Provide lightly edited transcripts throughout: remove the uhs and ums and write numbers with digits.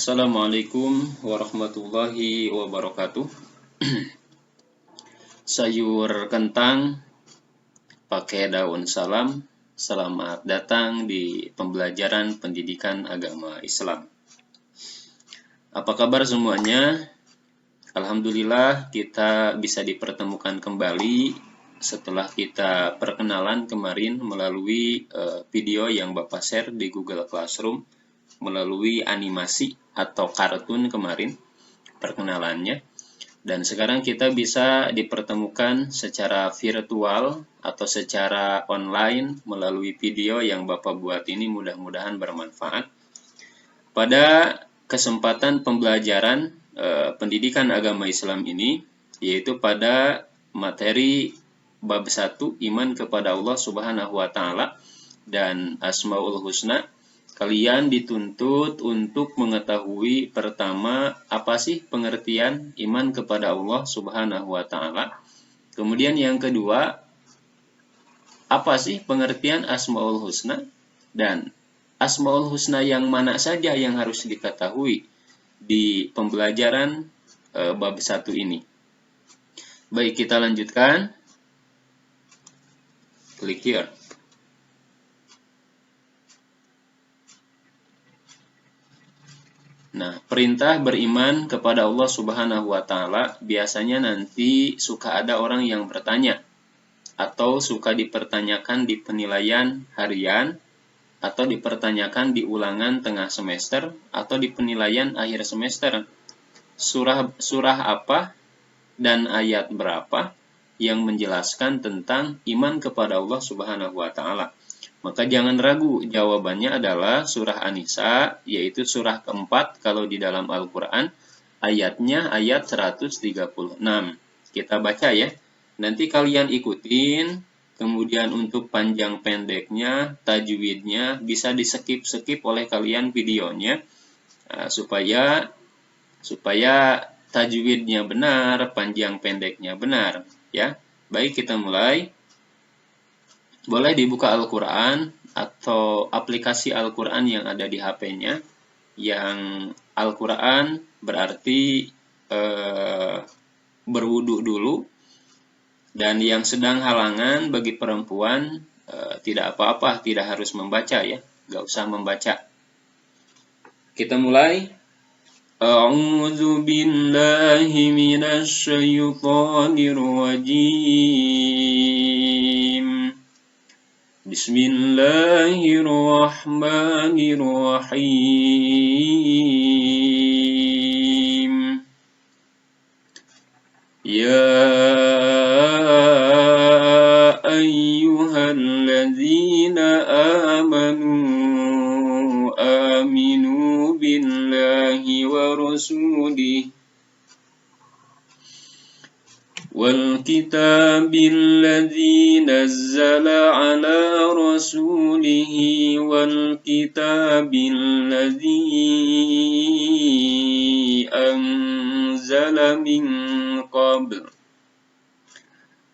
Assalamualaikum warahmatullahi wabarakatuh. Sayur kentang pakai daun salam. Selamat datang di pembelajaran pendidikan agama Islam. Apa kabar semuanya? Alhamdulillah kita bisa dipertemukan kembali setelah kita perkenalan kemarin melalui video yang Bapak share di Google Classroom melalui animasi atau kartun kemarin perkenalannya, dan sekarang kita bisa dipertemukan secara virtual atau secara online melalui video yang Bapak buat ini, mudah-mudahan bermanfaat. Pada kesempatan pembelajaran pendidikan agama Islam ini, yaitu pada materi bab 1 iman kepada Allah Subhanahu wa taala dan Asmaul Husna, kalian dituntut untuk mengetahui pertama apa sih pengertian iman kepada Allah Subhanahu wa taala. Kemudian yang kedua, apa sih pengertian Asmaul Husna, dan Asmaul Husna yang mana saja yang harus diketahui di pembelajaran bab 1 ini. Baik, kita lanjutkan. Klik here. Nah, perintah beriman kepada Allah Subhanahu wa taala biasanya nanti suka ada orang yang bertanya atau suka dipertanyakan di penilaian harian atau dipertanyakan di ulangan tengah semester atau di penilaian akhir semester. Surah apa dan ayat berapa yang menjelaskan tentang iman kepada Allah Subhanahu wa taala? Maka jangan ragu, jawabannya adalah surah An-Nisa, yaitu surah keempat kalau di dalam Al-Quran, ayatnya ayat 136. Kita baca ya, nanti kalian ikutin, kemudian untuk panjang pendeknya, tajwidnya, bisa di-skip oleh kalian videonya, supaya tajwidnya benar, panjang pendeknya benar. Ya, baik, kita mulai. Boleh dibuka Al-Quran atau aplikasi Al-Quran yang ada di HP-nya. Yang Al-Quran berarti berwudu dulu. Dan yang sedang halangan bagi perempuan tidak apa-apa, tidak harus membaca ya. Gak usah membaca. Kita mulai. A'udzu billahi minasy syaithanir rajim. Bismillahirrahmanirrahim. Ya ayyuhalladzina amanu aminu billahi wa rasulihi wal kitabil ladzi nazzala ala rasulihi wal kitabil ladzi anzala min qabl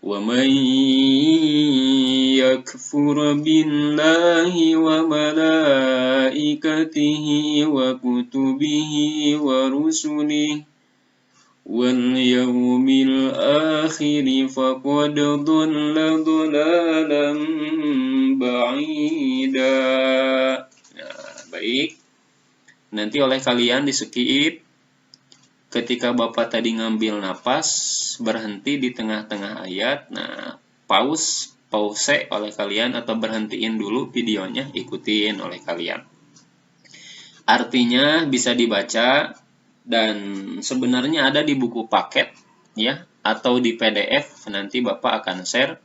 wa man yakfur billahi wa malaikatihi wa kutubihi wa rusulihi wal yawmil akhir faqad dhalla dhalalan ba'ida. Nah, baik. Nanti oleh kalian di-skip ketika Bapak tadi ngambil napas, berhenti di tengah-tengah ayat. Nah, pause oleh kalian atau berhentiin dulu videonya, ikutin oleh kalian. Artinya bisa dibaca dan sebenarnya ada di buku paket ya, atau di PDF. Nanti Bapak akan share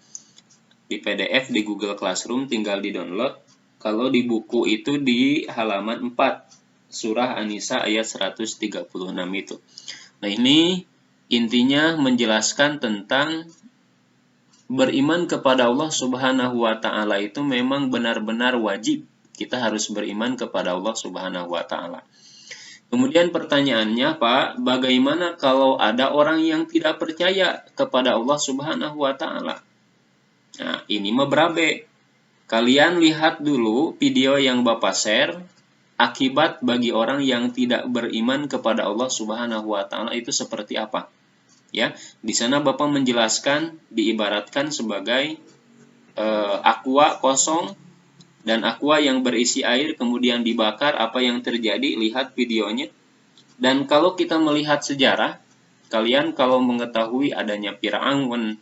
di PDF di Google Classroom, tinggal di-download. Kalau di buku itu di halaman 4 surah An-Nisa ayat 136 itu. Nah, ini intinya menjelaskan tentang beriman kepada Allah Subhanahu wa taala itu memang benar-benar wajib. Kita harus beriman kepada Allah Subhanahu wa taala. Kemudian pertanyaannya, Pak, bagaimana kalau ada orang yang tidak percaya kepada Allah Subhanahu wa taala? Nah, ini mah berabe. Kalian lihat dulu video yang Bapak share akibat bagi orang yang tidak beriman kepada Allah Subhanahu wa taala itu seperti apa. Ya, di sana Bapak menjelaskan diibaratkan sebagai aqua kosong dan aqua yang berisi air kemudian dibakar, apa yang terjadi, lihat videonya. Dan kalau kita melihat sejarah, kalian kalau mengetahui adanya Fir'aun,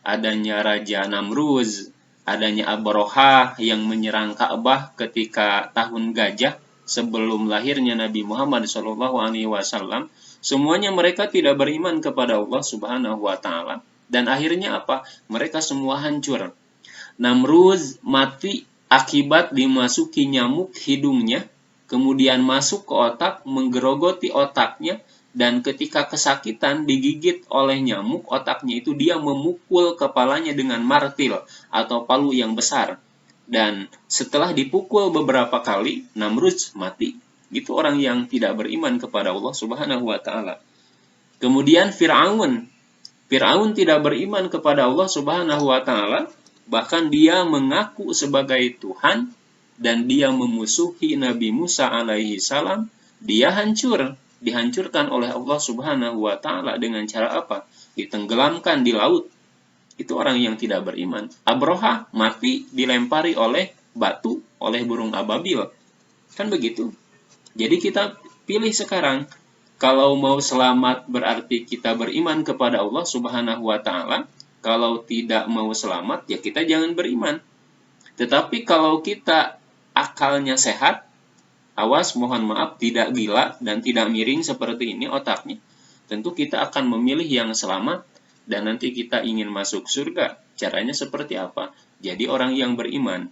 adanya Raja Namruz, adanya Abraha yang menyerang Ka'bah ketika tahun gajah sebelum lahirnya Nabi Muhammad SAW, semuanya mereka tidak beriman kepada Allah Subhanahu wa taala, dan akhirnya apa? Mereka semua hancur. Namruz mati akibat dimasuki nyamuk hidungnya, kemudian masuk ke otak, menggerogoti otaknya, dan ketika kesakitan digigit oleh nyamuk otaknya itu, dia memukul kepalanya dengan martil atau palu yang besar. Dan setelah dipukul beberapa kali, Namruz mati. Itu orang yang tidak beriman kepada Allah Subhanahu wa taala. Kemudian Fir'aun tidak beriman kepada Allah Subhanahu wa taala, bahkan dia mengaku sebagai Tuhan dan dia memusuhi Nabi Musa alaihi salam. Dia dihancurkan oleh Allah Subhanahu wa taala dengan cara apa? Ditenggelamkan di laut. Itu orang yang tidak beriman. Abraha mati dilempari oleh batu oleh burung ababil. Kan begitu. Jadi kita pilih sekarang. Kalau mau selamat berarti kita beriman kepada Allah Subhanahu wa taala. Kalau tidak mau selamat, ya kita jangan beriman. Tetapi kalau kita akalnya sehat, awas, mohon maaf, tidak gila dan tidak miring seperti ini otaknya, tentu kita akan memilih yang selamat dan nanti kita ingin masuk surga. Caranya seperti apa? Jadi orang yang beriman.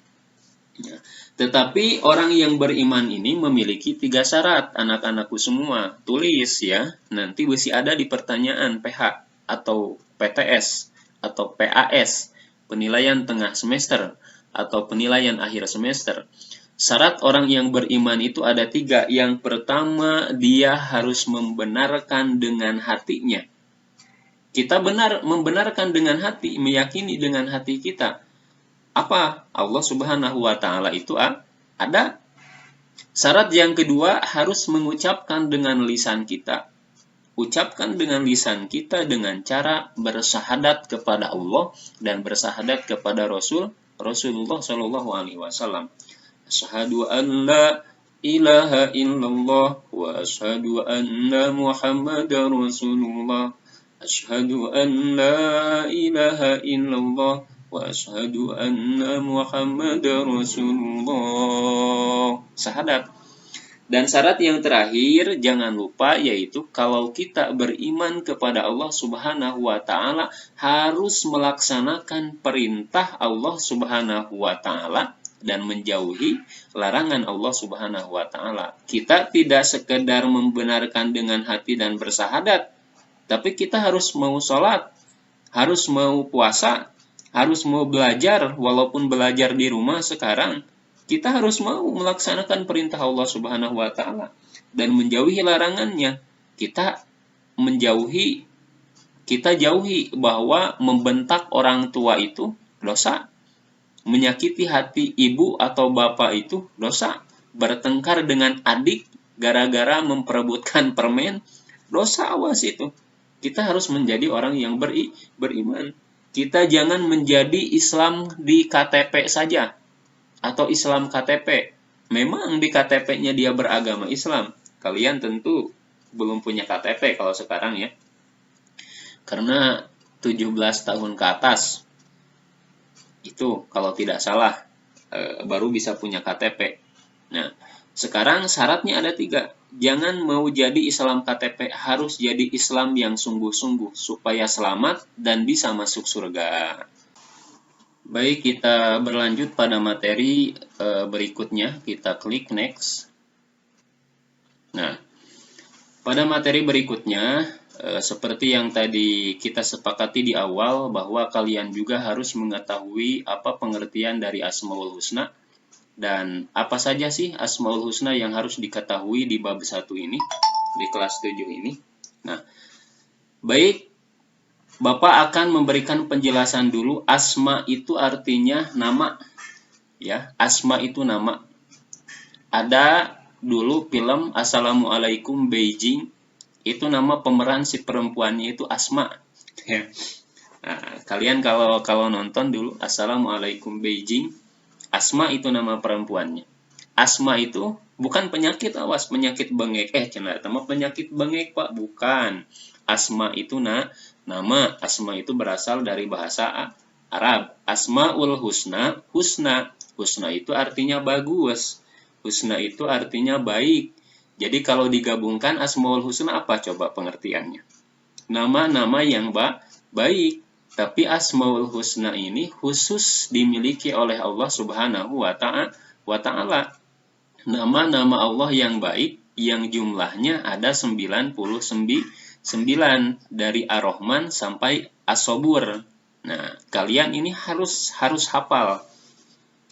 Ya. Tetapi orang yang beriman ini memiliki 3 syarat, anak-anakku semua. Tulis ya, nanti masih ada di pertanyaan PH atau PTS atau PAS, penilaian tengah semester atau penilaian akhir semester. Syarat orang yang beriman itu ada 3. Yang pertama, dia harus membenarkan dengan hatinya. Kita membenarkan dengan hati, meyakini dengan hati kita. Apa? Allah Subhanahu wa taala itu ada. Syarat yang kedua, harus mengucapkan dengan lisan kita. Ucapkan dengan lisan kita dengan cara bersyahadat kepada Allah dan bersyahadat kepada Rasulullah Shallallahu alaihi wasallam. Asyhadu an la ilaha illallah wa asyhadu anna Muhammadar Rasulullah. Asyhadu an la ilaha illallah wa asyhadu anna Muhammadar Rasulullah. Syahadat. Dan syarat yang terakhir, jangan lupa, yaitu kalau kita beriman kepada Allah Subhanahu wa taala, harus melaksanakan perintah Allah Subhanahu wa taala dan menjauhi larangan Allah Subhanahu wa taala. Kita tidak sekedar membenarkan dengan hati dan bersyahadat, tapi kita harus mau sholat, harus mau puasa, harus mau belajar, walaupun belajar di rumah sekarang. Kita harus mau melaksanakan perintah Allah Subhanahu wa taala dan menjauhi larangannya. Kita jauhi bahwa membentak orang tua itu dosa. Menyakiti hati ibu atau bapak itu dosa. Bertengkar dengan adik gara-gara memperebutkan permen, dosa, awas itu. Kita harus menjadi orang yang beriman. Kita jangan menjadi Islam di KTP saja atau Islam KTP. Memang di KTP-nya dia beragama Islam. Kalian tentu belum punya KTP kalau sekarang ya. Karena 17 tahun ke atas itu kalau tidak salah baru bisa punya KTP. Nah, sekarang syaratnya ada 3. Jangan mau jadi Islam KTP, harus jadi Islam yang sungguh-sungguh supaya selamat dan bisa masuk surga. Baik, kita berlanjut pada materi berikutnya. Kita klik next. Nah, pada materi berikutnya, seperti yang tadi kita sepakati di awal, bahwa kalian juga harus mengetahui apa pengertian dari Asmaul Husna dan apa saja sih Asmaul Husna yang harus diketahui di bab 1 ini, di kelas 7 ini. Nah, baik, Bapak akan memberikan penjelasan dulu. Asma itu artinya nama. Ya, asma itu nama. Ada dulu film Assalamualaikum Beijing, itu nama pemeran si perempuannya itu Asma. Ya. Nah, kalian kalau nonton dulu Assalamualaikum Beijing, Asma itu nama perempuannya. Asma itu bukan penyakit, awas, penyakit bengek. Cenah nama penyakit bengek, Pak, bukan. Asma itu nama. Asma itu berasal dari bahasa Arab. Asmaul husna, husna itu artinya bagus. Husna itu artinya baik. Jadi kalau digabungkan Asmaul husna apa coba pengertiannya? Nama-nama yang baik. Tapi Asmaul husna ini khusus dimiliki oleh Allah Subhanahu wa Ta'ala. Nama-nama Allah yang baik yang jumlahnya ada 99 dari Ar-Rahman sampai As-Sabur. Nah, kalian ini harus hafal.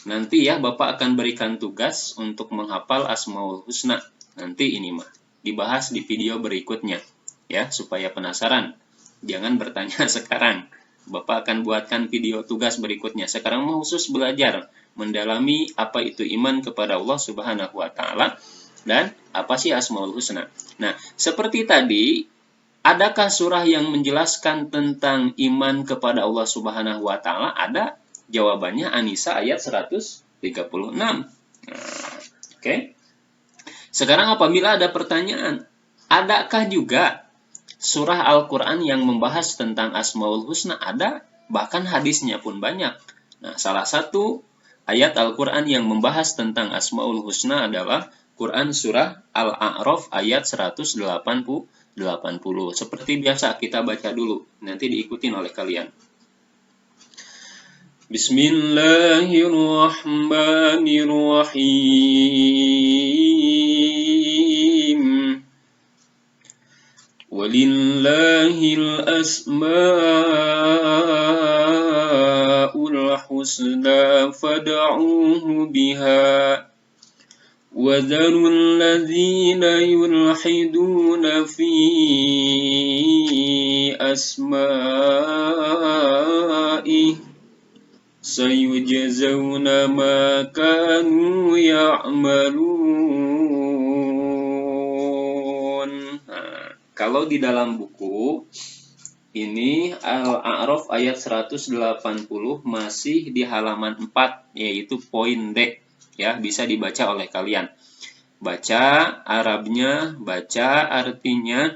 Nanti ya Bapak akan berikan tugas untuk menghafal Asmaul Husna. Nanti ini mah dibahas di video berikutnya ya, supaya penasaran. Jangan bertanya sekarang. Bapak akan buatkan video tugas berikutnya. Sekarang mau khusus belajar mendalami apa itu iman kepada Allah Subhanahu wa Ta'ala dan apa sih Asmaul Husna. Nah, seperti tadi, adakah surah yang menjelaskan tentang iman kepada Allah Subhanahu wa Ta'ala? Ada. Jawabannya An-Nisa ayat 136. Nah, oke. Sekarang apabila ada pertanyaan, adakah juga surah Al-Quran yang membahas tentang Asmaul Husna? Ada, bahkan hadisnya pun banyak. Nah, salah satu ayat Al-Quran yang membahas tentang Asmaul Husna adalah Quran surah Al-A'raf ayat 180. Seperti biasa kita baca dulu, nanti diikutin oleh kalian. Bismillahirrahmanirrahim. Walillahil asma'ul husna fad'uuhu biha wa dharul ladzina yulhiduna fi asma'ihi sayujzawna ma kanu ya'malun. Kalau di dalam buku ini Al-A'raf ayat 180 masih di halaman 4, yaitu poin D. Ya, bisa dibaca oleh kalian. Baca Arabnya, baca artinya,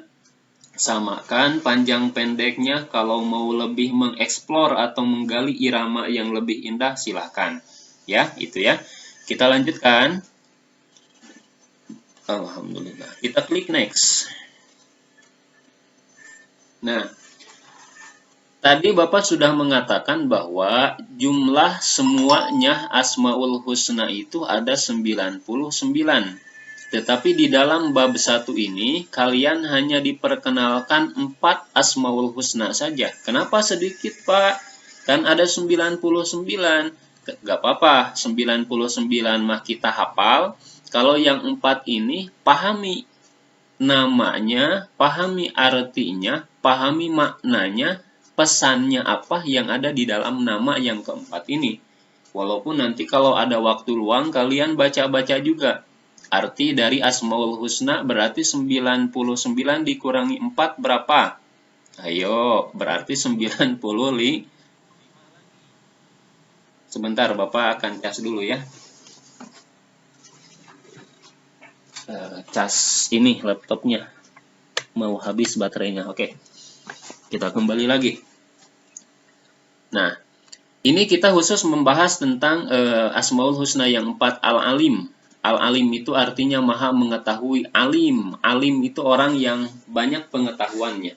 samakan panjang pendeknya. Kalau mau lebih mengeksplor atau menggali irama yang lebih indah, silahkan. Ya, itu ya. Kita lanjutkan. Alhamdulillah. Kita klik next. Nah, tadi Bapak sudah mengatakan bahwa jumlah semuanya Asmaul Husna itu ada 99. Tetapi di dalam bab 1 ini, kalian hanya diperkenalkan 4 Asmaul Husna saja. Kenapa sedikit, Pak? Kan ada 99. Gak apa-apa, 99 mah kita hafal. Kalau yang 4 ini, pahami namanya, pahami artinya, pahami maknanya, pesannya apa yang ada di dalam nama yang keempat ini. Walaupun nanti kalau ada waktu luang, kalian baca-baca juga. Arti dari Asmaul Husna berarti 99 dikurangi 4 berapa? Ayo, berarti 95. Sebentar, Bapak akan cas dulu ya. Cas ini laptopnya mau habis baterainya. Oke, kita kembali lagi. Nah, ini kita khusus membahas tentang Asmaul Husna yang 4. Al-Alim. Al-Alim itu artinya maha mengetahui. Alim itu orang yang banyak pengetahuannya.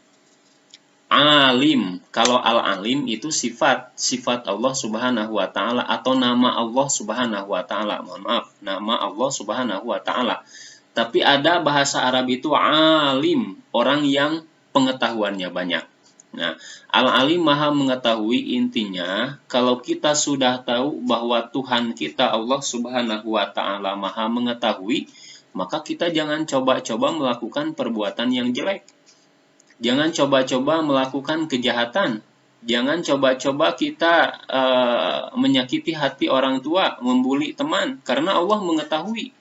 Alim, kalau Al-Alim itu sifat Allah Subhanahu wa Ta'ala atau nama Allah Subhanahu wa Ta'ala. Mohon maaf, nama Allah Subhanahu wa Ta'ala. Tapi ada bahasa Arab itu alim, orang yang pengetahuannya banyak. Nah, Al-Alim maha mengetahui, intinya kalau kita sudah tahu bahwa Tuhan kita Allah Subhanahu wa Ta'ala maha mengetahui, maka kita jangan coba-coba melakukan perbuatan yang jelek. Jangan coba-coba melakukan kejahatan. Jangan coba-coba kita menyakiti hati orang tua, membuli teman, karena Allah mengetahui.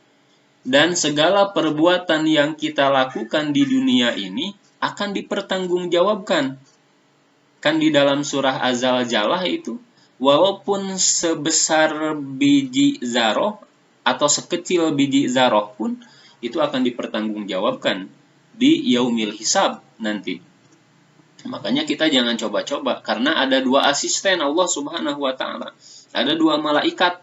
Dan segala perbuatan yang kita lakukan di dunia ini akan dipertanggungjawabkan. Kan di dalam surah Az-Zalzalah itu, walaupun sebesar biji zarah atau sekecil biji zarah pun, itu akan dipertanggungjawabkan di yaumil hisab nanti. Makanya kita jangan coba-coba, karena ada dua asisten Allah Subhanahu wa Ta'ala. Ada dua malaikat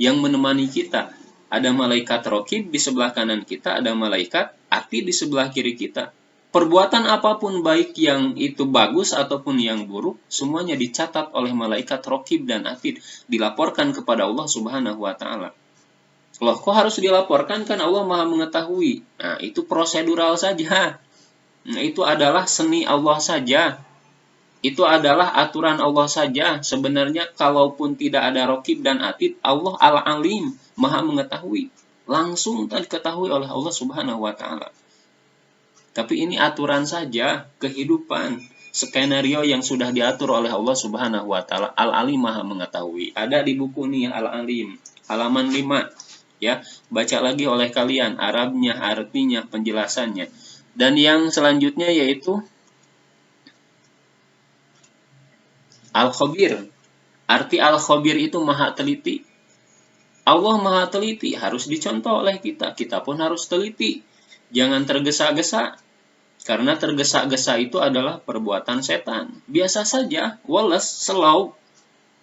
yang menemani kita. Ada malaikat raqib di sebelah kanan kita, ada malaikat atid di sebelah kiri kita. Perbuatan apapun, baik yang itu bagus ataupun yang buruk, semuanya dicatat oleh malaikat raqib dan atid, dilaporkan kepada Allah Subhanahu wa Ta'ala. Loh, kok harus dilaporkan? Kan Allah Maha mengetahui. Nah, itu prosedural saja. Nah, itu adalah seni Allah saja. Itu adalah aturan Allah saja. Sebenarnya kalaupun tidak ada raqib dan atid, Allah al-alim, Maha mengetahui. Langsung diketahui oleh Allah Subhanahu wa Ta'ala. Tapi ini aturan saja, kehidupan, skenario yang sudah diatur oleh Allah Subhanahu wa Ta'ala. Al-alim, Maha mengetahui. Ada di buku nih Al-alim, halaman 5. Ya, baca lagi oleh kalian Arabnya, artinya, penjelasannya. Dan yang selanjutnya yaitu Al-Khabir. Arti Al-Khabir itu Maha teliti. Allah Maha teliti, harus dicontoh oleh kita. Kita pun harus teliti. Jangan tergesa-gesa. Karena tergesa-gesa itu adalah perbuatan setan. Biasa saja, wales, slow.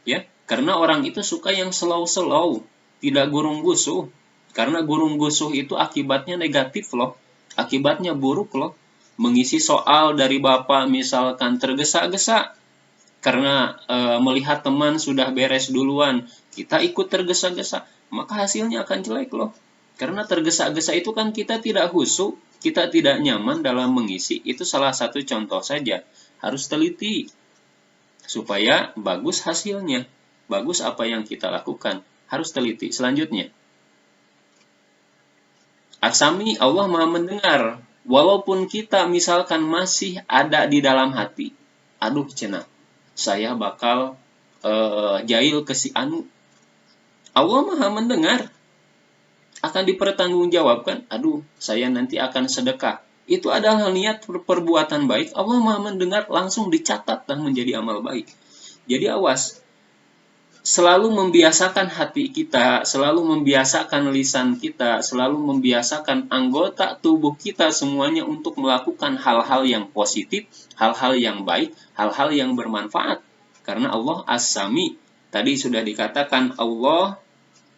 Ya, karena orang itu suka yang slow-slow, tidak gurung-gusuh. Karena gurung-gusuh itu akibatnya negatif loh. Akibatnya buruk loh. Mengisi soal dari Bapak misalkan tergesa-gesa. Karena melihat teman sudah beres duluan, kita ikut tergesa-gesa, maka hasilnya akan jelek loh. Karena tergesa-gesa itu kan kita tidak khusyuk, kita tidak nyaman dalam mengisi. Itu salah satu contoh saja. Harus teliti supaya bagus hasilnya, bagus apa yang kita lakukan. Harus teliti. Selanjutnya, As-Sami, Allah Maha mendengar. Walaupun kita misalkan masih ada di dalam hati, aduh cenah, saya bakal jahil ke si anu. Allah Maha mendengar. Akan dipertanggungjawabkan. Aduh, saya nanti akan sedekah. Itu adalah niat perbuatan baik. Allah Maha mendengar, langsung dicatat dan menjadi amal baik. Jadi awas. Selalu membiasakan hati kita, selalu membiasakan lisan kita, selalu membiasakan anggota tubuh kita semuanya untuk melakukan hal-hal yang positif, hal-hal yang baik, hal-hal yang bermanfaat. Karena Allah As-Sami. Tadi sudah dikatakan Allah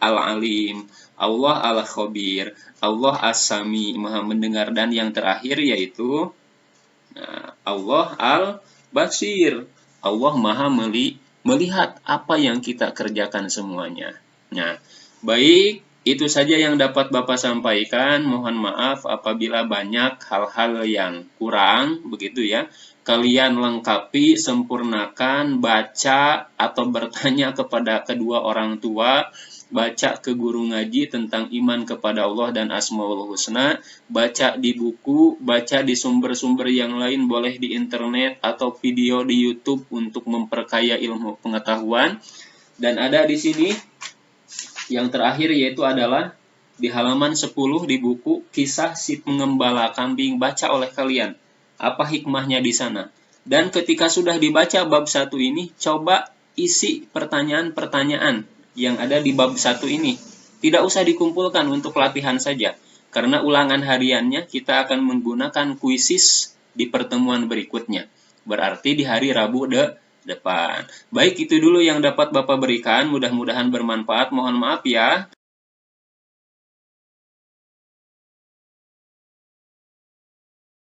Al-Alim, Allah Al-Khabir, Allah As-Sami, Maha mendengar. Dan yang terakhir yaitu Allah Al-Basir, Allah Maha melihat apa yang kita kerjakan semuanya. Nah, baik, itu saja yang dapat Bapak sampaikan. Mohon maaf apabila banyak hal-hal yang kurang, begitu ya. Kalian lengkapi, sempurnakan, baca atau bertanya kepada kedua orang tua, baca ke guru ngaji tentang iman kepada Allah dan Asmaul Husna, baca di buku, baca di sumber-sumber yang lain, boleh di internet atau video di YouTube untuk memperkaya ilmu pengetahuan. Dan ada di sini yang terakhir yaitu adalah di halaman 10 di buku Kisah si Pengembala Kambing, baca oleh kalian. Apa hikmahnya di sana? Dan ketika sudah dibaca bab 1 ini, coba isi pertanyaan-pertanyaan yang ada di bab 1 ini. Tidak usah dikumpulkan untuk latihan saja. Karena ulangan hariannya kita akan menggunakan kuisis di pertemuan berikutnya. Berarti di hari Rabu depan. Baik, itu dulu yang dapat Bapak berikan. Mudah-mudahan bermanfaat. Mohon maaf ya.